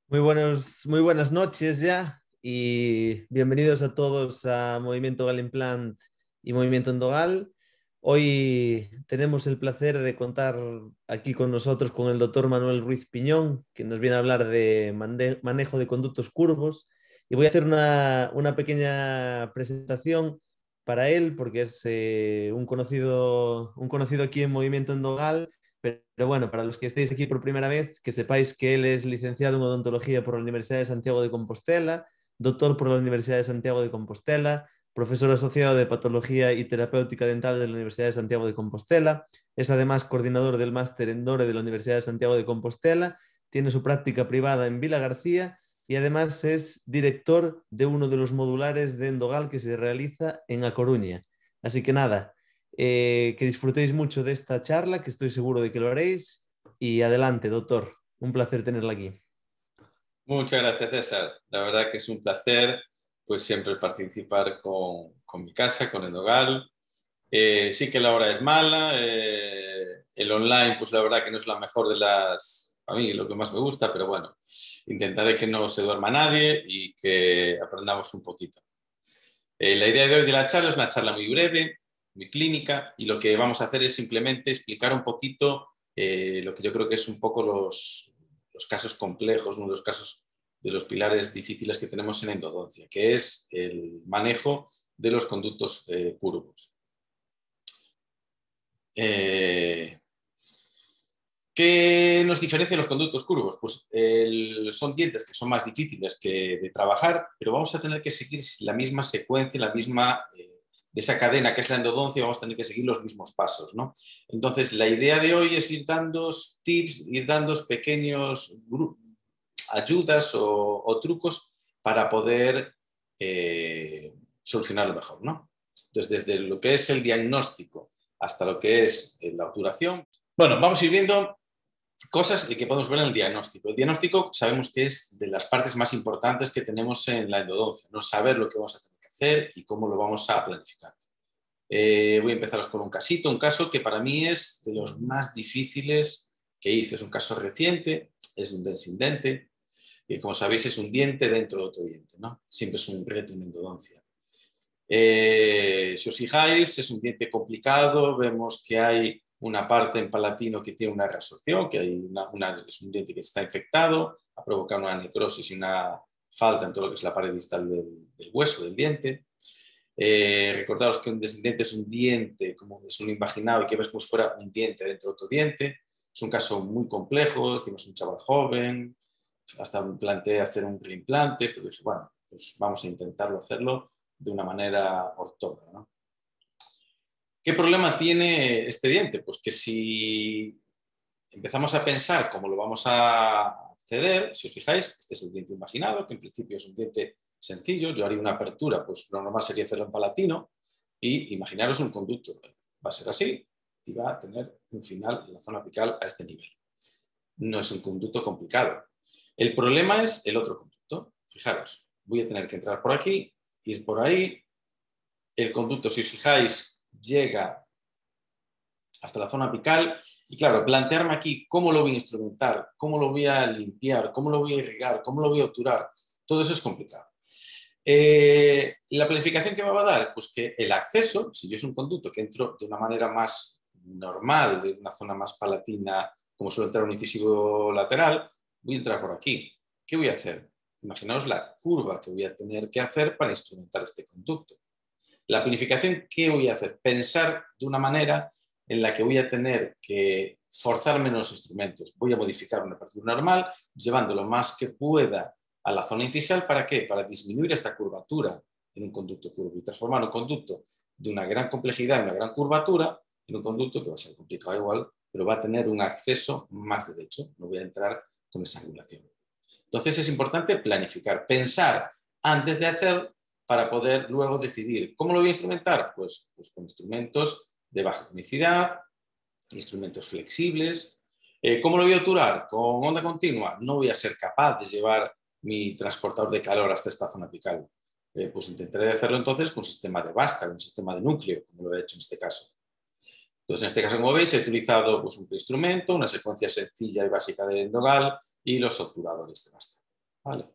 Muy buenas noches ya y bienvenidos a todos a Movimiento Gal Implant y Movimiento Endogal. Hoy tenemos el placer de contar aquí con nosotros con el doctor Manuel Ruiz Piñón, que nos viene a hablar de manejo de conductos curvos. Y voy a hacer una pequeña presentación para él, porque es un conocido aquí en Movimiento Endogal. Pero bueno, para los que estéis aquí por primera vez, que sepáis que él es licenciado en odontología por la Universidad de Santiago de Compostela, doctor por la Universidad de Santiago de Compostela, profesor asociado de patología y terapéutica dental de la Universidad de Santiago de Compostela, es además coordinador del máster en DORE de la Universidad de Santiago de Compostela, tiene su práctica privada en Vila García y además es director de uno de los modulares de Endogal que se realiza en A Coruña. Así que nada, que disfrutéis mucho de esta charla, que estoy seguro de que lo haréis. Y adelante, doctor. Un placer tenerla aquí. Muchas gracias, César. La verdad que es un placer, pues siempre participar con mi casa, con Endogal. Sí que la hora es mala. El online, pues la verdad que no es la mejor de las... A mí lo que más me gusta, pero bueno, intentaré que no se duerma nadie y que aprendamos un poquito. La idea de hoy de la charla es una charla muy breve, muy clínica, y lo que vamos a hacer es simplemente explicar un poquito lo que yo creo que es un poco los casos complejos, uno de los casos de los pilares difíciles que tenemos en endodoncia, que es el manejo de los conductos curvos. ¿Qué nos diferencia los conductos curvos? Pues son dientes que son más difíciles de trabajar, pero vamos a tener que seguir la misma secuencia, la misma de esa cadena que es la endodoncia, vamos a tener que seguir los mismos pasos, ¿no? Entonces, la idea de hoy es ir dando tips, ir dando pequeños ayudas o trucos para poder solucionarlo mejor, ¿no? Entonces, desde lo que es el diagnóstico hasta lo que es la obturación. Bueno, vamos a ir viendo cosas que podemos ver en el diagnóstico. El diagnóstico sabemos que es de las partes más importantes que tenemos en la endodoncia, no saber lo que vamos a tener que hacer y cómo lo vamos a planificar. Voy a empezaros con un caso que para mí es de los más difíciles que hice. Es un caso reciente, es un densindente, que como sabéis es un diente dentro de otro diente, ¿no? Siempre es un reto en endodoncia. Si os fijáis, es un diente complicado, vemos que hay una parte en palatino que tiene una resorción, que hay es un diente que está infectado, ha provocado una necrosis y una falta en todo lo que es la pared distal del hueso del diente. Recordaros que un descendiente es un diente, como es un invaginado y que ves como si fuera un diente dentro de otro diente. Es un caso muy complejo, decimos un chaval joven, hasta planteé hacer un reimplante, pero dije, bueno, pues vamos a intentarlo hacerlo de una manera ortógona, ¿no? ¿Qué problema tiene este diente? Pues que si empezamos a pensar cómo lo vamos a acceder, si os fijáis, este es el diente imaginado, que en principio es un diente sencillo, yo haría una apertura, pues lo normal sería hacerlo en palatino, y imaginaros un conducto, va a ser así, y va a tener un final en la zona apical a este nivel. No es un conducto complicado. El problema es el otro conducto. Fijaros, voy a tener que entrar por aquí, ir por ahí. El conducto, si os fijáis, llega hasta la zona apical. Y claro, plantearme aquí cómo lo voy a instrumentar, cómo lo voy a limpiar, cómo lo voy a irrigar, cómo lo voy a obturar, todo eso es complicado. ¿La planificación que me va a dar? Pues que el acceso, si yo es un conducto que entro de una manera más normal, de una zona más palatina, como suele entrar un incisivo lateral, voy a entrar por aquí. ¿Qué voy a hacer? Imaginaos la curva que voy a tener que hacer para instrumentar este conducto. La planificación, ¿qué voy a hacer? Pensar de una manera en la que voy a tener que forzar menos instrumentos. Voy a modificar una apertura normal, llevando lo más que pueda a la zona incisal. ¿Para qué? Para disminuir esta curvatura en un conducto curvo y transformar un conducto de una gran complejidad, una gran curvatura, en un conducto que va a ser complicado igual, pero va a tener un acceso más derecho. No voy a entrar con esa angulación. Entonces es importante planificar, pensar antes de hacer para poder luego decidir. ¿Cómo lo voy a instrumentar? Pues con instrumentos de baja tonicidad, instrumentos flexibles. ¿Cómo lo voy a obturar? Con onda continua. No voy a ser capaz de llevar mi transportador de calor hasta esta zona apical. Pues intentaré hacerlo entonces con un sistema de vástago, un sistema de núcleo, como lo he hecho en este caso. Entonces, en este caso, como veis, he utilizado pues, un instrumento, una secuencia sencilla y básica de endogal y los obturadores de vástago, ¿vale?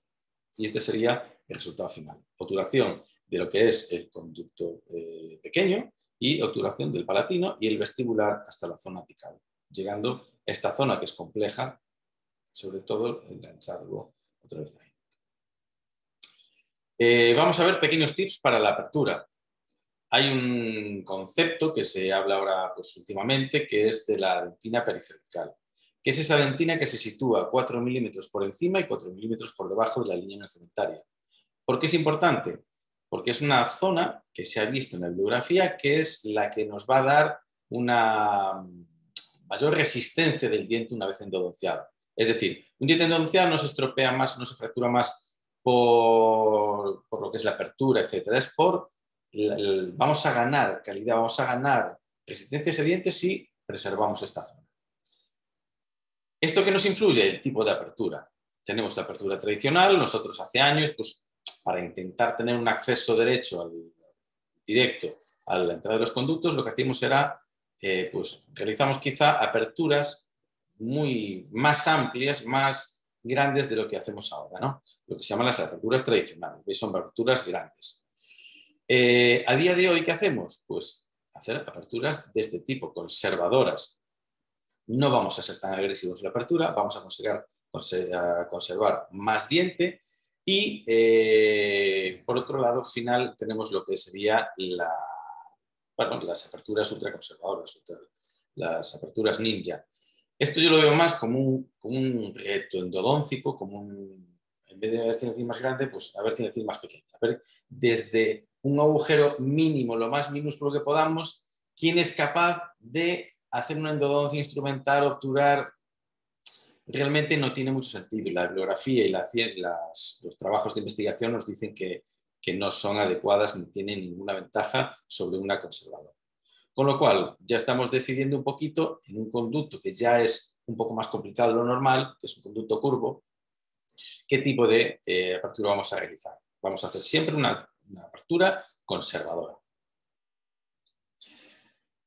Y este sería el resultado final. Obturación de lo que es el conducto pequeño y obturación del palatino y el vestibular hasta la zona apical, llegando a esta zona que es compleja, sobre todo engancharlo otra vez ahí. Vamos a ver pequeños tips para la apertura. Hay un concepto que se habla ahora pues, últimamente, que es de la dentina pericervical, que es esa dentina que se sitúa 4 milímetros por encima y 4 milímetros por debajo de la línea cementaria. ¿Por qué es importante? Porque es una zona que se ha visto en la bibliografía que es la que nos va a dar una mayor resistencia del diente una vez endodonciado. Es decir, un diente endodonciado no se estropea más, no se fractura más por lo que es la apertura, etc. Es por vamos a ganar calidad, vamos a ganar resistencia a ese diente si preservamos esta zona. ¿Esto qué nos influye? El tipo de apertura. Tenemos la apertura tradicional, nosotros hace años, pues para intentar tener un acceso directo a la entrada de los conductos, lo que hacíamos era, pues realizamos quizá aperturas muy más amplias, más grandes de lo que hacemos ahora, ¿no? Lo que se llaman las aperturas tradicionales, ¿veis? Son aperturas grandes. A día de hoy, ¿qué hacemos? Pues hacer aperturas de este tipo, conservadoras. No vamos a ser tan agresivos en la apertura, vamos a conservar más diente y, por otro lado, al final tenemos lo que sería las aperturas ultraconservadoras, las aperturas ninja. Esto yo lo veo más como un reto endodóncico, en vez de ver quién es más grande, pues a ver quién es más pequeño. A ver, desde un agujero mínimo, lo más minúsculo que podamos, quién es capaz de hacer una endodoncia instrumental, obturar. Realmente no tiene mucho sentido. La bibliografía y los trabajos de investigación nos dicen que no son adecuadas ni tienen ninguna ventaja sobre una conservadora. Con lo cual, ya estamos decidiendo un poquito en un conducto que ya es un poco más complicado de lo normal, que es un conducto curvo, qué tipo de apertura vamos a realizar. Vamos a hacer siempre una apertura conservadora.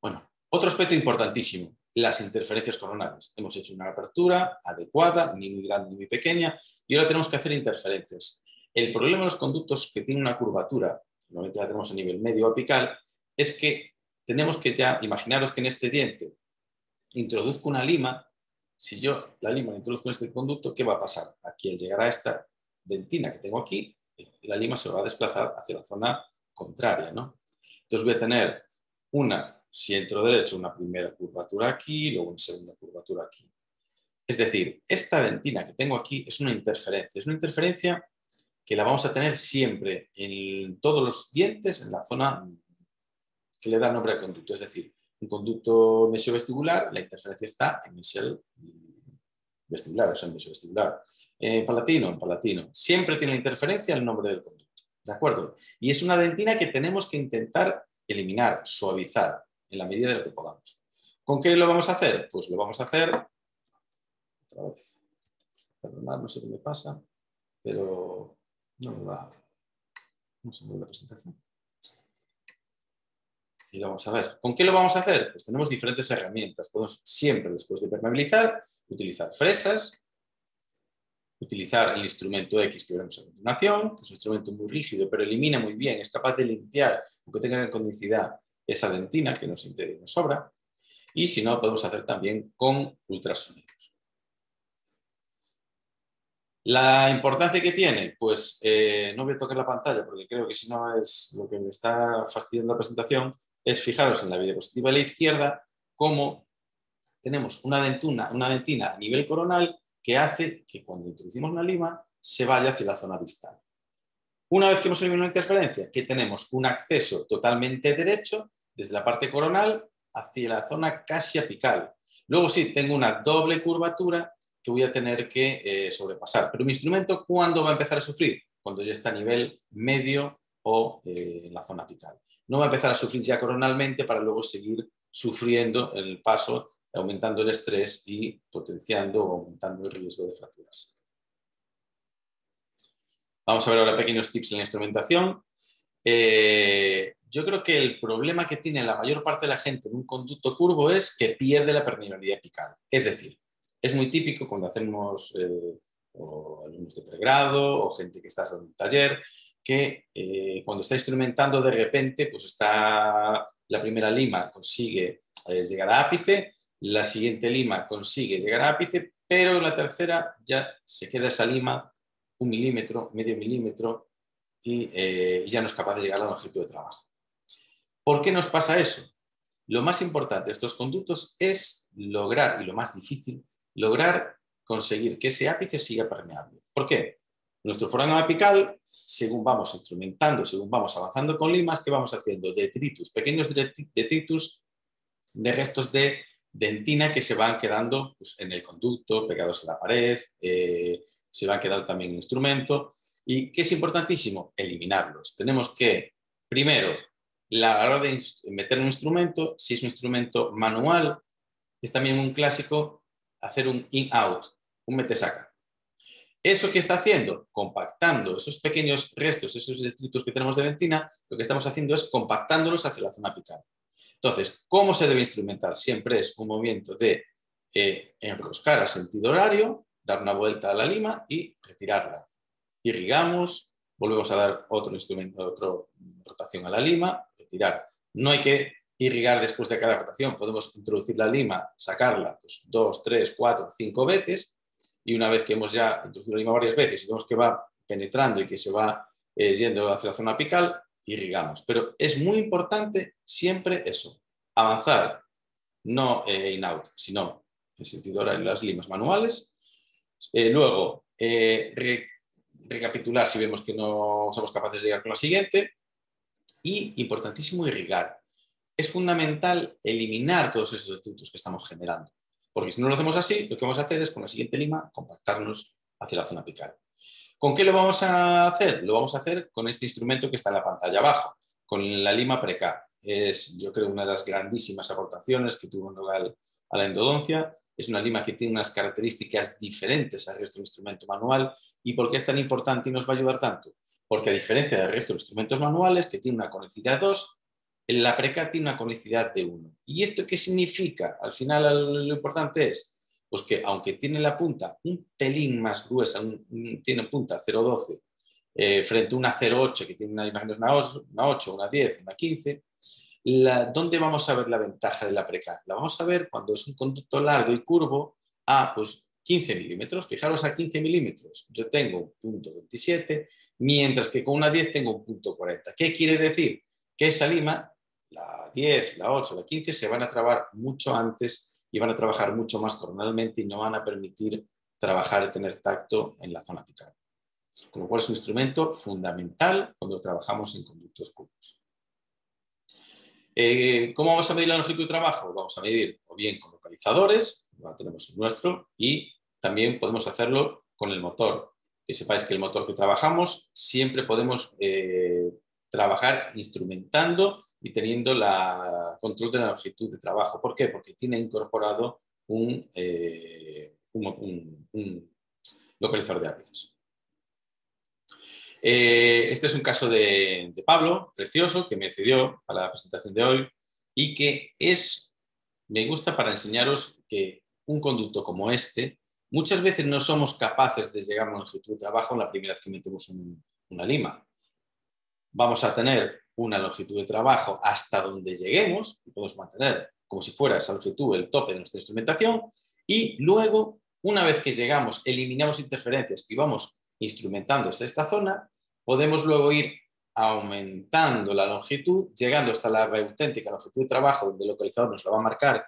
Bueno, otro aspecto importantísimo, las interferencias coronales. Hemos hecho una apertura adecuada, ni muy grande ni muy pequeña, y ahora tenemos que hacer interferencias. El problema de los conductos que tienen una curvatura, normalmente la tenemos a nivel medio apical, es que tenemos que ya, imaginaros que en este diente introduzco una lima. Si yo la lima la introduzco en este conducto, ¿qué va a pasar? Aquí al llegar a esta dentina que tengo aquí, la lima se va a desplazar hacia la zona contraria, ¿no? Entonces voy a tener si entro derecho, una primera curvatura aquí, luego una segunda curvatura aquí. Es decir, esta dentina que tengo aquí es una interferencia que la vamos a tener siempre en todos los dientes, en la zona que le da nombre al conducto. Es decir, un conducto mesiovestibular, la interferencia está en mesial vestibular, o sea, en mesiovestibular. En palatino. Siempre tiene la interferencia el nombre del conducto. ¿De acuerdo? Y es una dentina que tenemos que intentar eliminar, suavizar, en la medida de lo que podamos. ¿Con qué lo vamos a hacer? Pues lo vamos a hacer, otra vez, perdonad, no sé qué me pasa, pero no me va, no se me ve la presentación. Y lo vamos a ver. ¿Con qué lo vamos a hacer? Pues tenemos diferentes herramientas. Podemos siempre, después de permeabilizar, utilizar fresas, utilizar el instrumento X que veremos a continuación, que es un instrumento muy rígido, pero elimina muy bien, es capaz de limpiar, aunque tenga condicidad, esa dentina que nos sobra. Y si no, podemos hacer también con ultrasonidos. La importancia que tiene, pues no voy a tocar la pantalla porque creo que si no es lo que me está fastidiando la presentación, es fijaros en la diapositiva a la izquierda cómo tenemos una dentina a nivel coronal que hace que cuando introducimos una lima se vaya hacia la zona distal. Una vez que hemos eliminado una interferencia, que tenemos un acceso totalmente derecho desde la parte coronal hacia la zona casi apical. Luego sí, tengo una doble curvatura que voy a tener que sobrepasar. Pero mi instrumento, ¿cuándo va a empezar a sufrir? Cuando ya está a nivel medio o en la zona apical. No va a empezar a sufrir ya coronalmente para luego seguir sufriendo en el paso, aumentando el estrés y potenciando o aumentando el riesgo de fracturas. Vamos a ver ahora pequeños tips en la instrumentación. yo creo que el problema que tiene la mayor parte de la gente en un conducto curvo es que pierde la permeabilidad apical. Es decir, es muy típico cuando hacemos o alumnos de pregrado o gente que está en un taller, que cuando está instrumentando de repente, pues está la primera lima consigue llegar a ápice, la siguiente lima consigue llegar a ápice, pero la tercera ya se queda esa lima 1 milímetro, medio milímetro y ya no es capaz de llegar a la longitud de trabajo. ¿Por qué nos pasa eso? Lo más importante de estos conductos es lograr, y lo más difícil, lograr conseguir que ese ápice siga permeable. ¿Por qué? Nuestro foramen apical, según vamos instrumentando, según vamos avanzando con limas, ¿qué vamos haciendo? Detritus, pequeños detritus de restos de dentina que se van quedando pues, en el conducto, pegados en la pared, se van quedando también en el instrumento. ¿Y qué es importantísimo? Eliminarlos. Tenemos que, primero, a la hora de meter un instrumento, si es un instrumento manual, es también un clásico hacer un in-out, un mete-saca. ¿Eso qué está haciendo? Compactando esos pequeños restos, esos detritus que tenemos de dentina, lo que estamos haciendo es compactándolos hacia la zona apical. Entonces, ¿cómo se debe instrumentar? Siempre es un movimiento de enroscar a sentido horario, dar una vuelta a la lima y retirarla. Irrigamos, volvemos a dar otra rotación a la lima, retirar. No hay que irrigar después de cada rotación, podemos introducir la lima, sacarla pues, 2, 3, 4, 5 veces y una vez que hemos ya introducido la lima varias veces y vemos que va penetrando y que se va yendo hacia la zona apical, irrigamos. Pero es muy importante siempre eso, avanzar, no in-out, sino en sentido horario las limas manuales. Luego, recapitular si vemos que no somos capaces de llegar con la siguiente. Y, importantísimo, irrigar. Es fundamental eliminar todos esos detritus que estamos generando. Porque si no lo hacemos así, lo que vamos a hacer es con la siguiente lima compactarnos hacia la zona apical. ¿Con qué lo vamos a hacer? Lo vamos a hacer con este instrumento que está en la pantalla abajo, con la lima Preca. Es, yo creo, una de las grandísimas aportaciones que tuvo Nogal a la endodoncia. Es una lima que tiene unas características diferentes al resto del instrumento manual. ¿Y por qué es tan importante y nos va a ayudar tanto? Porque a diferencia del resto de los instrumentos manuales, que tiene una conicidad 2, la Preca tiene una conicidad de 1. ¿Y esto qué significa? Al final lo importante es pues que aunque tiene la punta un pelín más gruesa, tiene punta 0,12 frente a una 0,8 que tiene una imagen una 8, una 10, una 15, ¿dónde vamos a ver la ventaja de la Preca? La vamos a ver cuando es un conducto largo y curvo a pues, 15 milímetros. Fijaros, a 15 milímetros yo tengo un punto 27, mientras que con una 10 tengo un punto 40. ¿Qué quiere decir? Que esa lima, la 10, la 8, la 15, se van a trabar mucho antes y van a trabajar mucho más coronalmente y no van a permitir trabajar y tener tacto en la zona apical. Con lo cual es un instrumento fundamental cuando trabajamos en conductos curvos. ¿Cómo vamos a medir la longitud de trabajo? Vamos a medir o bien con localizadores, no tenemos el nuestro, y también podemos hacerlo con el motor. Que sepáis que el motor que trabajamos siempre podemos trabajar instrumentando y teniendo la control de la longitud de trabajo. ¿Por qué? Porque tiene incorporado un localizador de ápices. Este es un caso de Pablo, precioso, que me cedió para la presentación de hoy y que me gusta para enseñaros que un conducto como este, muchas veces no somos capaces de llegar a una longitud de trabajo la primera vez que metemos una lima. Vamos a tener una longitud de trabajo hasta donde lleguemos, y podemos mantener como si fuera esa longitud el tope de nuestra instrumentación, y luego, una vez que llegamos, eliminamos interferencias y vamos instrumentando hasta esta zona, podemos luego ir aumentando la longitud, llegando hasta la auténtica longitud de trabajo, donde el localizador nos la va a marcar,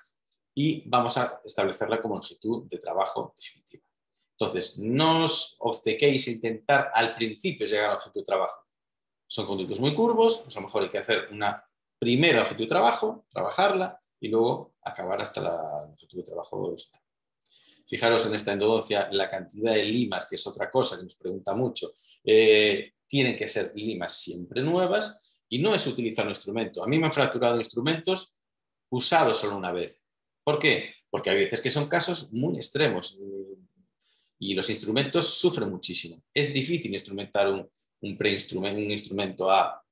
y vamos a establecerla como longitud de trabajo definitiva. Entonces, no os obcequéis a intentar al principio llegar a la longitud de trabajo. Son conductos muy curvos, pues a lo mejor hay que hacer una primera longitud de trabajo, trabajarla y luego acabar hasta la longitud de trabajo original. Fijaros en esta endodoncia la cantidad de limas, que es otra cosa que nos pregunta mucho. Tienen que ser limas siempre nuevas y no es utilizar un instrumento. A mí me han fracturado instrumentos usados solo una vez. ¿Por qué? Porque hay veces que son casos muy extremos y los instrumentos sufren muchísimo. Es difícil instrumentar un instrumento a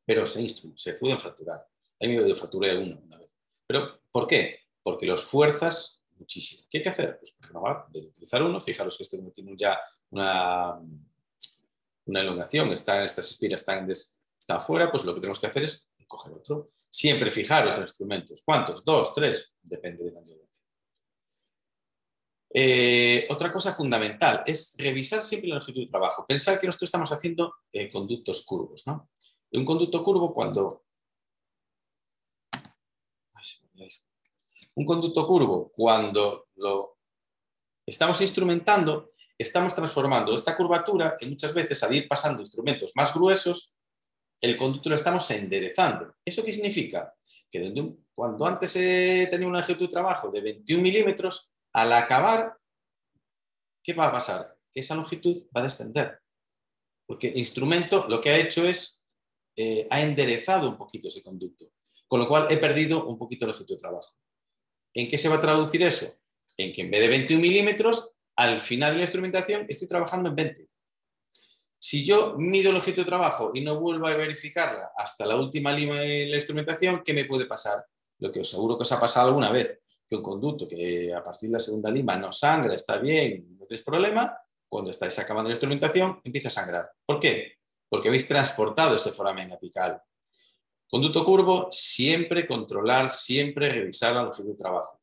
pero se pueden fracturar. A mí me fracturé una vez. ¿Pero por qué? Porque los fuerzas muchísimo. ¿Qué hay que hacer? Pues renovar, de utilizar uno. Fijaros que este tiene ya una elongación, estas espiras están fuera, pues lo que tenemos que hacer es coger otro. Siempre fijaros en los instrumentos. ¿Cuántos? 2, 3, depende de la endurance. Otra cosa fundamental es revisar siempre la longitud de trabajo. Pensar que nosotros estamos haciendo conductos curvos, ¿no? Un conducto curvo cuando lo estamos instrumentando, estamos transformando esta curvatura que muchas veces al ir pasando instrumentos más gruesos, el conducto lo estamos enderezando. ¿Eso qué significa? Que cuando antes tenía una longitud de trabajo de 21 milímetros, al acabar, ¿qué va a pasar? Que esa longitud va a descender. Porque el instrumento lo que ha hecho es, ha enderezado un poquito ese conducto. Con lo cual he perdido un poquito de longitud de trabajo. ¿En qué se va a traducir eso? En que en vez de 21 milímetros, al final de la instrumentación estoy trabajando en 20. Si yo mido el longitud de trabajo y no vuelvo a verificarla hasta la última lima de la instrumentación, ¿qué me puede pasar? Lo que os seguro que os ha pasado alguna vez, que un conducto que a partir de la segunda lima no sangra, está bien, no tenéis problema, cuando estáis acabando la instrumentación empieza a sangrar. ¿Por qué? Porque habéis transportado ese foramen apical. Conducto curvo, siempre controlar, siempre revisar la longitud de trabajo.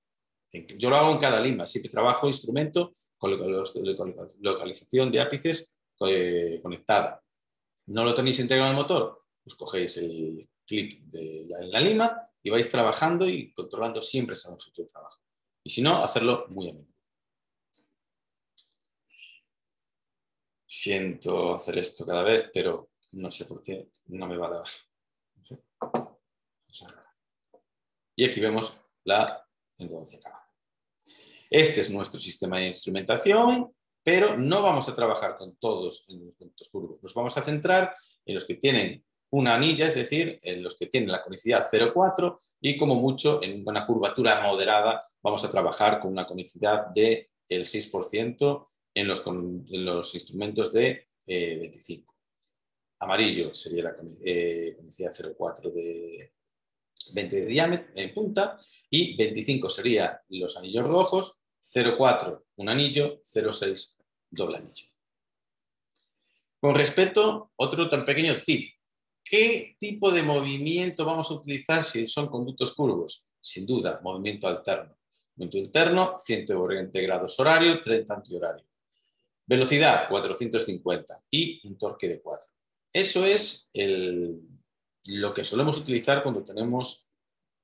Yo lo hago en cada lima, siempre trabajo instrumento con localización de ápices conectada. ¿No lo tenéis integrado en el motor? Pues cogéis el clip de la lima y vais trabajando y controlando siempre esa longitud de trabajo. Y si no, hacerlo muy a menudo. Siento hacer esto cada vez, pero no sé por qué no me va a dar. No sé. Y aquí vemos la endodoncia acabada. Este es nuestro sistema de instrumentación, pero no vamos a trabajar con todos en los conductos curvos. Nos vamos a centrar en los que tienen una anilla, es decir, en los que tienen la conicidad 0,4 y como mucho en una curvatura moderada vamos a trabajar con una conicidad del 6% en los instrumentos de 25. Amarillo sería la conicidad 0,4 de 20 de diámetro en punta y 25 serían los anillos rojos, 0,4 un anillo, 0,6 doble anillo. Con respecto, otro tan pequeño tip. ¿Qué tipo de movimiento vamos a utilizar si son conductos curvos? Sin duda, movimiento alterno. Movimiento alterno, 120 grados horario, 30 antihorario. Velocidad, 450 y un torque de 4. Eso es lo que solemos utilizar cuando tenemos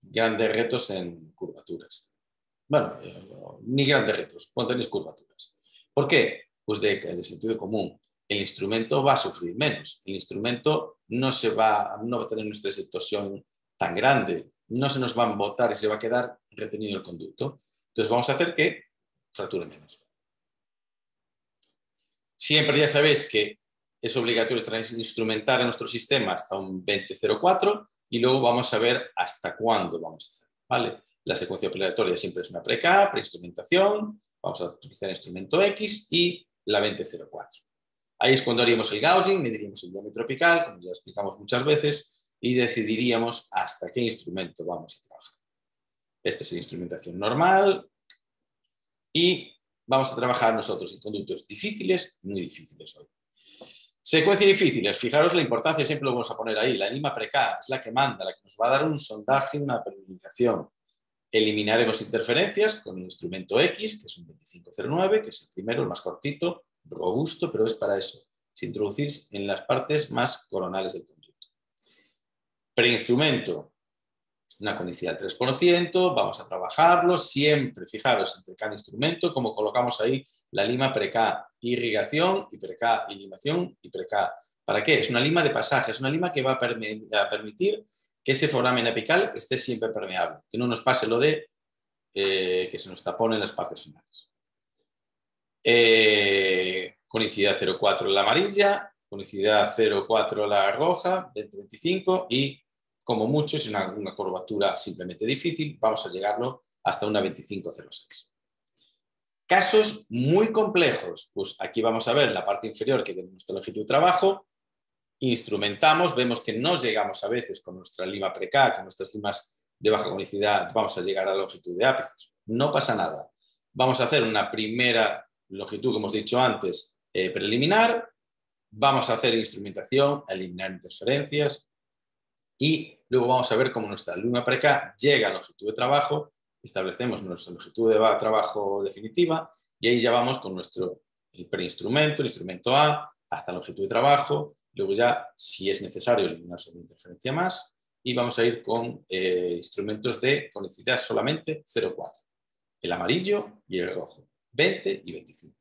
grandes retos en curvaturas. Bueno, ni grandes retos, cuando tenéis curvaturas. ¿Por qué? Pues de sentido común. El instrumento va a sufrir menos. El instrumento no va a tener un estrés de torsión tan grande. No se nos va a embotar y se va a quedar retenido el conducto. Entonces vamos a hacer que fracture menos. Siempre ya sabéis que es obligatorio instrumentar en nuestro sistema hasta un 20.04 y luego vamos a ver hasta cuándo vamos a hacer. ¿Vale? La secuencia operatoria siempre es una pre-K, preinstrumentación, vamos a utilizar el instrumento X y la 20.04. Ahí es cuando haríamos el gouging, mediríamos el diámetro apical, como ya explicamos muchas veces, y decidiríamos hasta qué instrumento vamos a trabajar. Esta es la instrumentación normal y vamos a trabajar nosotros en conductos difíciles, muy difíciles hoy. Secuencia difíciles, fijaros la importancia, siempre lo vamos a poner ahí, la lima pre-K es la que manda, la que nos va a dar un sondaje, una penalización. Eliminaremos interferencias con el instrumento X, que es un 2509, que es el primero, el más cortito, robusto, pero es para eso. Se introducir en las partes más coronales del conducto. Preinstrumento, una conicidad 3%, vamos a trabajarlo siempre, fijaros, entre cada instrumento, como colocamos ahí la lima pre-K, irrigación y pre-K, y limación y pre-K. ¿Para qué? Es una lima de pasaje, es una lima que va a permitir que ese foramen apical esté siempre permeable, que no nos pase lo de que se nos tapone en las partes finales. Conicidad 0,4 la amarilla, conicidad 0,4 la roja, de 25 y como mucho, si es una curvatura simplemente difícil, vamos a llegarlo hasta una 25.06. Casos muy complejos, pues aquí vamos a ver en la parte inferior que tenemos nuestra longitud de trabajo, instrumentamos, vemos que no llegamos a veces con nuestra lima pre-K, con nuestras limas de baja conicidad, vamos a llegar a la longitud de ápices. No pasa nada. Vamos a hacer una primera longitud, como hemos dicho antes, preliminar. Vamos a hacer instrumentación, eliminar interferencias y luego vamos a ver cómo nuestra lima pre-K llega a longitud de trabajo, establecemos nuestra longitud de trabajo definitiva y ahí ya vamos con nuestro preinstrumento, el instrumento A, hasta longitud de trabajo. Luego ya, si es necesario, eliminamos una interferencia más y vamos a ir con instrumentos de conicidad solamente 0,4. El amarillo y el rojo, 20 y 25.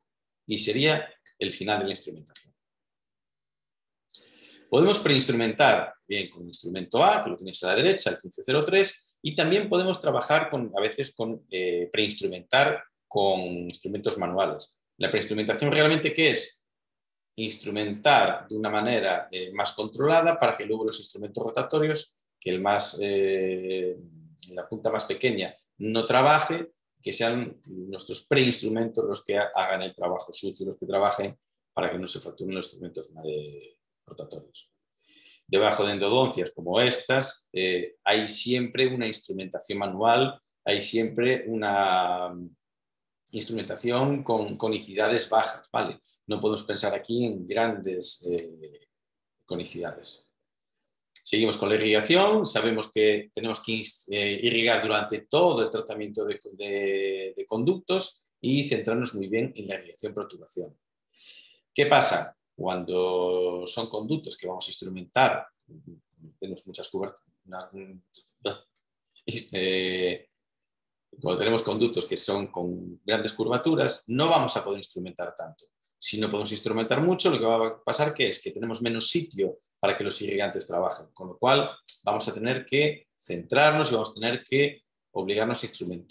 Y sería el final de la instrumentación. Podemos preinstrumentar bien con el instrumento A, que lo tenéis a la derecha, el 1503, y también podemos trabajar a veces con preinstrumentar con instrumentos manuales. La preinstrumentación realmente, ¿qué es? Instrumentar de una manera más controlada para que luego los instrumentos rotatorios, que la punta más pequeña no trabaje, que sean nuestros preinstrumentos los que hagan el trabajo sucio, los que trabajen para que no se fracturen los instrumentos rotatorios. Debajo de endodoncias como estas hay siempre una instrumentación manual, hay siempre una instrumentación con conicidades bajas, ¿vale? No podemos pensar aquí en grandes conicidades. Seguimos con la irrigación. Sabemos que tenemos que irrigar durante todo el tratamiento de conductos y centrarnos muy bien en la irrigación por tubulación. ¿Qué pasa? Cuando son conductos que vamos a instrumentar, tenemos muchas coberturas, cuando tenemos conductos que son con grandes curvaturas, no vamos a poder instrumentar tanto. Si no podemos instrumentar mucho, lo que va a pasar es que tenemos menos sitio para que los irrigantes trabajen, con lo cual vamos a tener que centrarnos y vamos a tener que obligarnos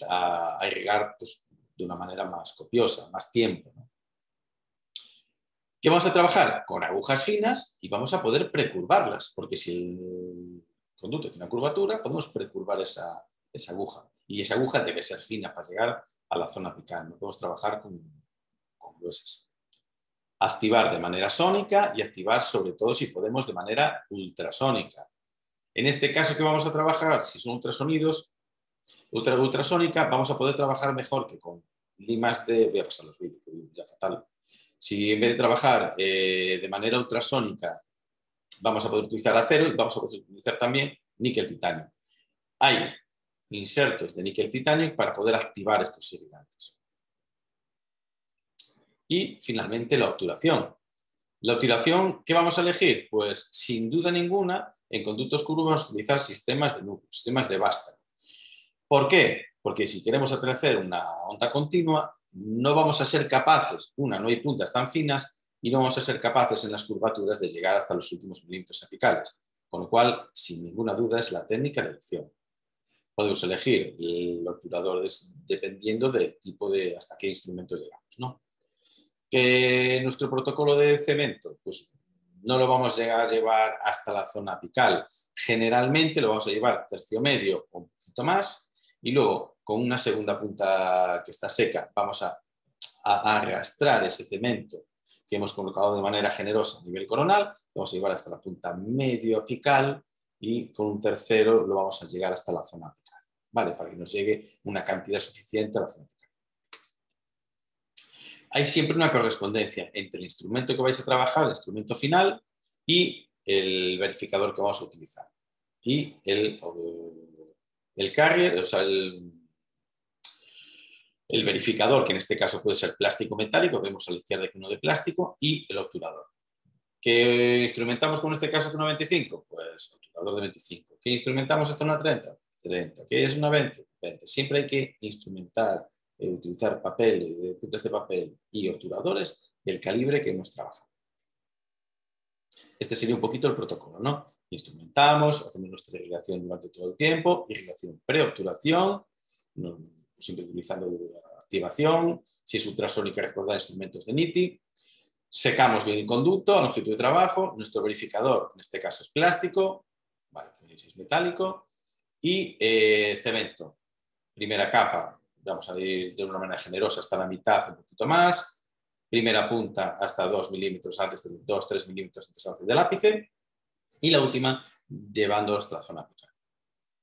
a irrigar pues, de una manera más copiosa, más tiempo, ¿no? ¿Qué vamos a trabajar? Con agujas finas y vamos a poder precurvarlas, porque si el conducto tiene una curvatura, podemos precurvar esa aguja. Y esa aguja debe ser fina para llegar a la zona apical. No podemos trabajar con gruesas. Activar de manera sónica y activar sobre todo si podemos de manera ultrasónica. En este caso que vamos a trabajar, si son ultrasonidos, ultrasónica, vamos a poder trabajar mejor que con limas de... Voy a pasar los vídeos, ya fatal. Si en vez de trabajar de manera ultrasónica vamos a poder utilizar acero y vamos a poder utilizar también níquel-titanio. Hay insertos de níquel-titanio para poder activar estos irrigantes. Y finalmente la obturación. La obturación, ¿qué vamos a elegir? Pues sin duda ninguna, en conductos curvos vamos a utilizar sistemas de núcleo, sistemas de vástago. ¿Por qué? Porque si queremos hacer una onda continua, no vamos a ser capaces, no hay puntas tan finas y no vamos a ser capaces en las curvaturas de llegar hasta los últimos milímetros apicales. Con lo cual, sin ninguna duda, es la técnica de elección. Podemos elegir el obturador dependiendo del tipo de hasta qué instrumentos llegamos, ¿no? Que nuestro protocolo de cemento, pues no lo vamos a llevar hasta la zona apical. Generalmente lo vamos a llevar tercio medio o un poquito más y luego con una segunda punta que está seca vamos a arrastrar ese cemento que hemos colocado de manera generosa a nivel coronal, lo vamos a llevar hasta la punta medio apical y con un tercero lo vamos a llegar hasta la zona apical, ¿vale? Para que nos llegue una cantidad suficiente a la zona apical. Hay siempre una correspondencia entre el instrumento que vais a trabajar, el instrumento final, y el verificador que vamos a utilizar. Y el carrier, o sea, el verificador, que en este caso puede ser plástico metálico, vemos a la izquierda que uno de plástico, y el obturador. ¿Qué instrumentamos con este caso hasta una 25? Pues obturador de 25. ¿Qué instrumentamos hasta una 30? 30. ¿Qué es una 20? 20. Siempre hay que instrumentar, utilizar papel, puntas de papel y obturadores del calibre que hemos trabajado. Este sería un poquito el protocolo, ¿no? Instrumentamos, hacemos nuestra irrigación durante todo el tiempo, irrigación preobturación, siempre utilizando activación, si es ultrasónica recordar instrumentos de NITI, secamos bien el conducto a longitud de trabajo, nuestro verificador en este caso es plástico, vale, es metálico, y cemento, primera capa, vamos a ir de una manera generosa hasta la mitad, un poquito más, primera punta hasta 2 milímetros antes de 2-3 milímetros antes del ápice, Y la última, llevándolos hasta la zona apical.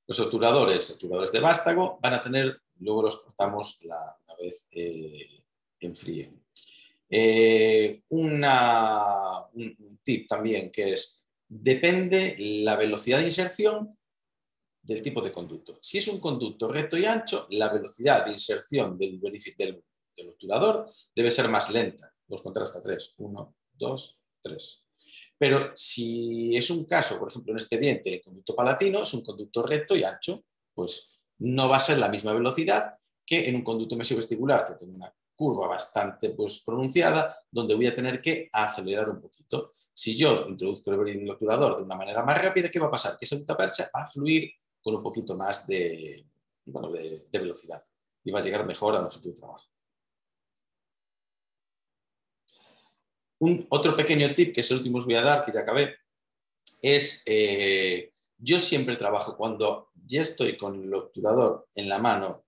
Los obturadores de vástago van a tener, luego los cortamos una vez enfríen. Un tip también que es, depende la velocidad de inserción del tipo de conducto. Si es un conducto recto y ancho, la velocidad de inserción del obturador debe ser más lenta. Vamos a contar hasta 3. 1, 2, 3. Pero si es un caso, por ejemplo, en este diente, el conducto palatino es un conducto recto y ancho, pues no va a ser la misma velocidad que en un conducto mesiovestibular que tiene una curva bastante pronunciada, donde voy a tener que acelerar un poquito. Si yo introduzco el obturador de una manera más rápida, ¿qué va a pasar? Que esa gutapercha va a fluir con un poquito más de velocidad y va a llegar mejor a nuestro trabajo. Otro pequeño tip, que es el último os voy a dar, que ya acabé, es yo siempre trabajo cuando ya estoy con el obturador en la mano,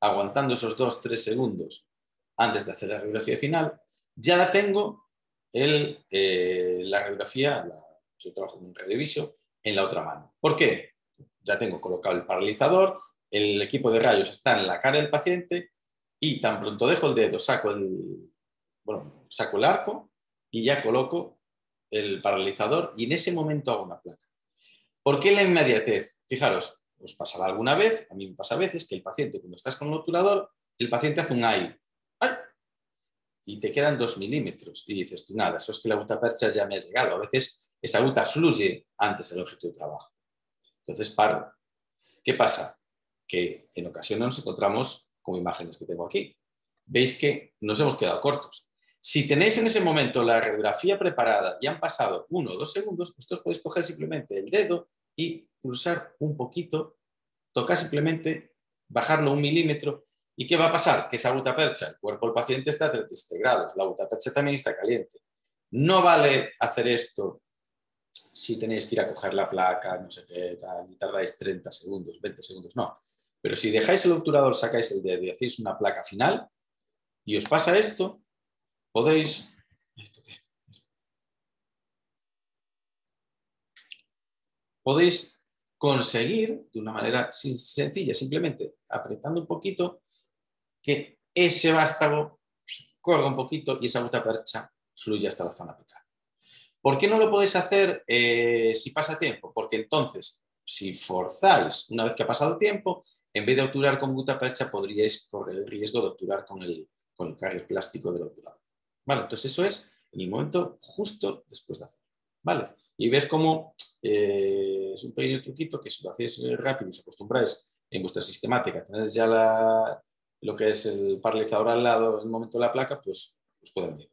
aguantando esos 2-3 segundos antes de hacer la radiografía final, ya la tengo la radiografía, yo trabajo con un radiovisio, en la otra mano. ¿Por qué? Ya tengo colocado el paralizador, el equipo de rayos está en la cara del paciente y tan pronto dejo el dedo, saco el arco y ya coloco el paralizador y en ese momento hago una placa. ¿Por qué la inmediatez? Fijaros, os pasará alguna vez, a mí me pasa a veces, que el paciente, cuando estás con el obturador, el paciente hace un ¡ay! Y te quedan 2 milímetros y dices tú, nada, eso es que la gutapercha ya me ha llegado. A veces esa guta fluye antes del objeto de trabajo. Entonces paro. ¿Qué pasa? Que en ocasiones nos encontramos con imágenes que tengo aquí. Veis que nos hemos quedado cortos. Si tenéis en ese momento la radiografía preparada y han pasado 1 o 2 segundos, vosotros podéis coger simplemente el dedo y pulsar un poquito, tocar simplemente, bajarlo 1 milímetro. ¿Y qué va a pasar? Que esa gutapercha, el cuerpo del paciente está a 37 grados, la gutapercha también está caliente. No vale hacer esto si tenéis que ir a coger la placa, no sé qué, y tardáis 30 segundos, 20 segundos, no. Pero si dejáis el obturador, sacáis el dedo y hacéis una placa final y os pasa esto, podéis... Podéis conseguir de una manera sencilla, simplemente apretando un poquito, que ese vástago corra un poquito y esa gutapercha fluya hasta la zona apical. ¿Por qué no lo podéis hacer si pasa tiempo? Porque entonces, si forzáis una vez que ha pasado tiempo, en vez de obturar con gutapercha, podríais correr el riesgo de obturar con el carrier plástico del obturador. ¿Vale? Entonces eso es en el momento justo después de hacerlo. ¿Vale? Y ves cómo es un pequeño truquito que si lo hacéis rápido y os acostumbráis en vuestra sistemática, tenéis ya lo que es el paralizador al lado en el momento de la placa, pues os pueden venir.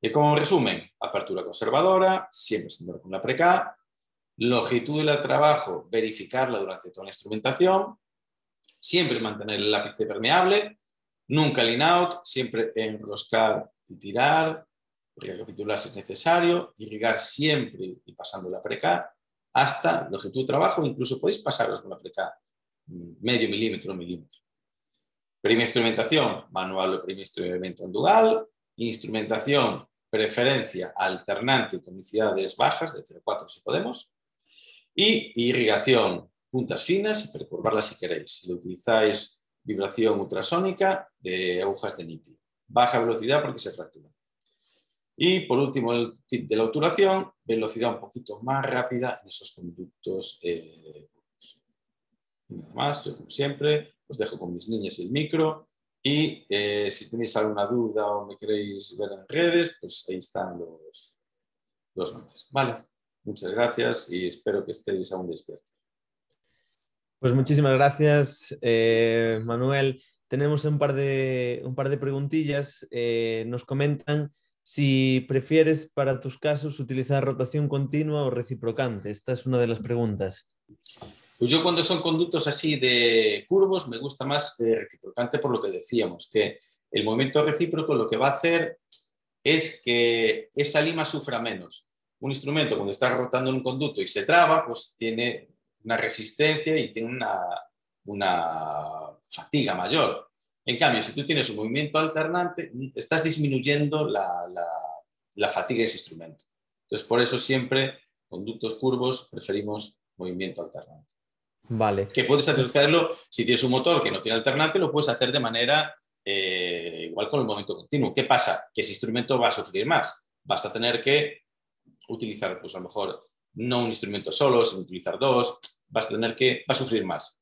Y como resumen, apertura conservadora, siempre sin con la preca, longitud del trabajo, verificarla durante toda la instrumentación, siempre mantener el lápice permeable, nunca lean out, siempre enroscar y tirar, recapitular si es necesario, irrigar siempre y pasando la preca hasta longitud de trabajo, incluso podéis pasaros con la preca medio milímetro, 1 milímetro. Primera instrumentación, manual o primer instrumento en dual, instrumentación, preferencia alternante con unicidades bajas, de 0,4 si podemos, y irrigación, puntas finas y percurvarlas si queréis. Si lo utilizáis, vibración ultrasónica de agujas de Nitti. Baja velocidad porque se fractura. Y por último, el tip de la obturación, velocidad un poquito más rápida en esos conductos. Nada más, yo como siempre os dejo con mis niñas y el micro. Y si tenéis alguna duda o me queréis ver en redes, pues ahí están los nombres. Vale, muchas gracias y espero que estéis aún despiertos. Pues muchísimas gracias, Manuel. Tenemos un par de preguntillas. Nos comentan si prefieres para tus casos utilizar rotación continua o reciprocante. Esta es una de las preguntas. Pues yo cuando son conductos así de curvos me gusta más reciprocante por lo que decíamos, que el movimiento recíproco lo que va a hacer es que esa lima sufra menos. Un instrumento cuando está rotando en un conducto y se traba, pues tiene una resistencia y tiene una fatiga mayor. En cambio, si tú tienes un movimiento alternante, estás disminuyendo la fatiga de ese instrumento. Entonces, por eso siempre conductos curvos preferimos movimiento alternante. Vale. Que puedes hacerlo, si tienes un motor que no tiene alternante, lo puedes hacer de manera igual con el movimiento continuo. ¿Qué pasa? Que ese instrumento va a sufrir más. Vas a tener que utilizar, pues a lo mejor, no un instrumento solo, sino utilizar dos. Va a sufrir más.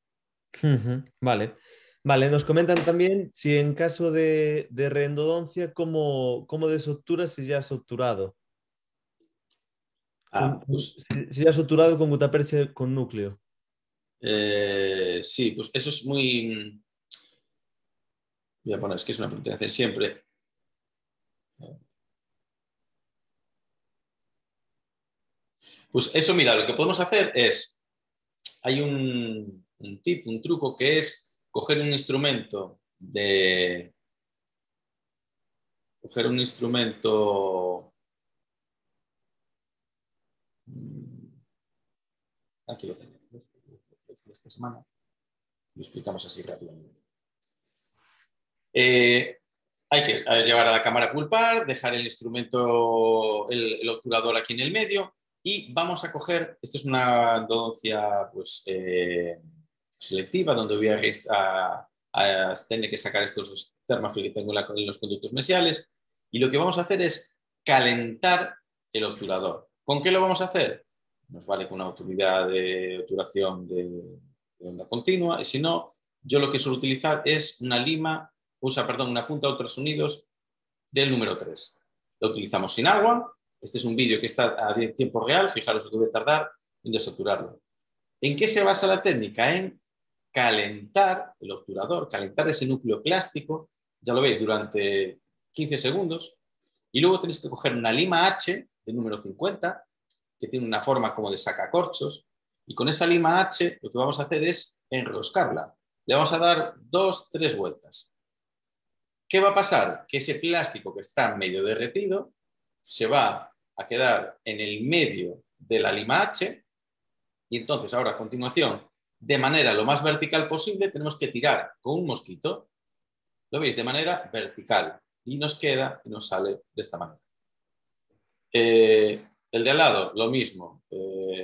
Vale. Vale, nos comentan también si en caso de reendodoncia, ¿cómo desocturas si ya has obturado? Pues, Si ya has obturado con gutapercha con núcleo. sí, pues eso es muy... Voy a poner, es que es una pregunta que hacen siempre. Pues eso, mira, lo que podemos hacer es, hay un truco que es coger un instrumento aquí lo tengo, esta semana, lo explicamos así rápidamente. Hay que llevar a la cámara a pulpar, dejar el instrumento, el obturador aquí en el medio y vamos a coger, esto es una endodoncia pues, selectiva donde voy a tener que sacar estos termafil que tengo en los conductos mesiales y lo que vamos a hacer es calentar el obturador. ¿Con qué lo vamos a hacer? Nos vale con una utilidad de obturación de onda continua y si no, yo lo que suelo utilizar es una punta de ultrasonidos del número 3. Lo utilizamos sin agua. Este es un vídeo que está a tiempo real. Fijaros lo que debe tardar en desobturarlo. ¿En qué se basa la técnica? En calentar el obturador, calentar ese núcleo plástico, ya lo veis, durante 15 segundos. Y luego tenéis que coger una lima H del número 50, que tiene una forma como de sacacorchos. Y con esa lima H lo que vamos a hacer es enroscarla. Le vamos a dar 2-3 vueltas. ¿Qué va a pasar? Que ese plástico que está medio derretido se va a quedar en el medio de la lima H y entonces ahora a continuación, de manera lo más vertical posible, tenemos que tirar con un mosquito, lo veis, de manera vertical y nos queda y nos sale de esta manera. El de al lado, lo mismo,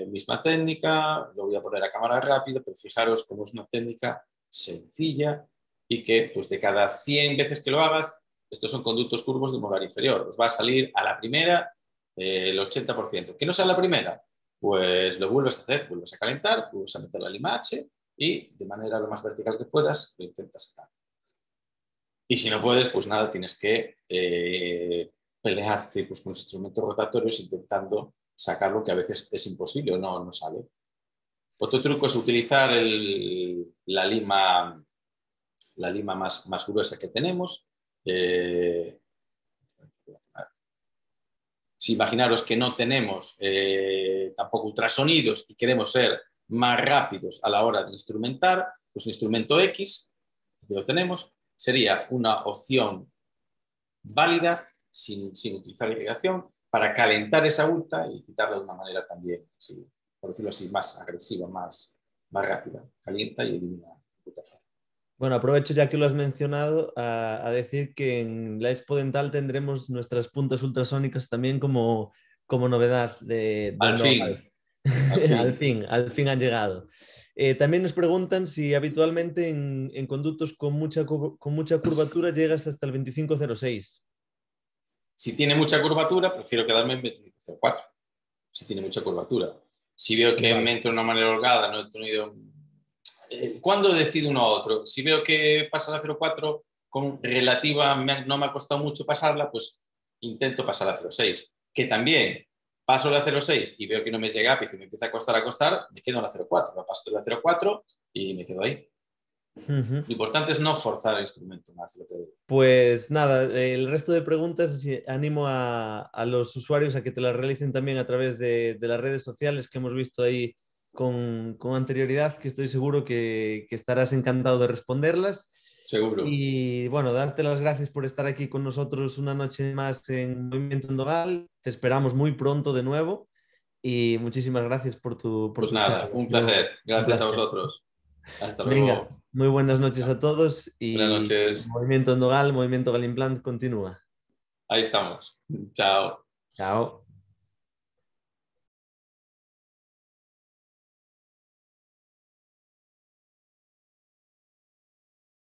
misma técnica, lo voy a poner a cámara rápida, pero fijaros cómo es una técnica sencilla y que pues de cada 100 veces que lo hagas, estos son conductos curvos de molar inferior, os va a salir a la primera el 80%. ¿Qué no sale a la primera? Pues lo vuelves a hacer, vuelves a calentar, vuelves a meter la lima H y de manera lo más vertical que puedas lo intentas sacar. Y si no puedes, pues nada, tienes que pelearte pues, con los instrumentos rotatorios intentando sacarlo, que a veces es imposible o no sale. Otro truco es utilizar la lima más gruesa que tenemos. Si imaginaros que no tenemos tampoco ultrasonidos y queremos ser más rápidos a la hora de instrumentar, pues un instrumento X, que lo tenemos, sería una opción válida sin utilizar irrigación para calentar esa ulta y quitarla de una manera también, sí, por decirlo así, más agresiva, más rápida. Calienta y elimina ulta fácil. Bueno, aprovecho ya que lo has mencionado a decir que en la Expo Dental tendremos nuestras puntas ultrasónicas también como novedad de Al fin. al fin han llegado. También nos preguntan si habitualmente en conductos con mucha curvatura llegas hasta el 2506. Si tiene mucha curvatura, prefiero quedarme en 2504. Si tiene mucha curvatura. Si veo que me entra de una manera holgada, no he tenido... ¿Cuándo decido uno a otro? Si veo que pasa la 0,4 con relativa, no me ha costado mucho pasarla, pues intento pasar a 0,6. Que también paso la 0,6 y veo que no me llega y me empieza a costar, me quedo en la 0,4. La paso de la 0,4 y me quedo ahí. Lo importante es no forzar el instrumento más de lo que digo. Pues nada, el resto de preguntas animo a los usuarios a que te las realicen también a través de las redes sociales que hemos visto ahí con anterioridad, que estoy seguro que estarás encantado de responderlas. Seguro. Y bueno, darte las gracias por estar aquí con nosotros una noche más en Movimiento Endogal. Te esperamos muy pronto de nuevo y muchísimas gracias por tu Pues nada, charla. un placer. Gracias a vosotros. Hasta luego. Venga, muy buenas noches a todos y buenas noches. Movimiento Endogal, Movimiento Galimplant continúa. Ahí estamos. Chao. Chao.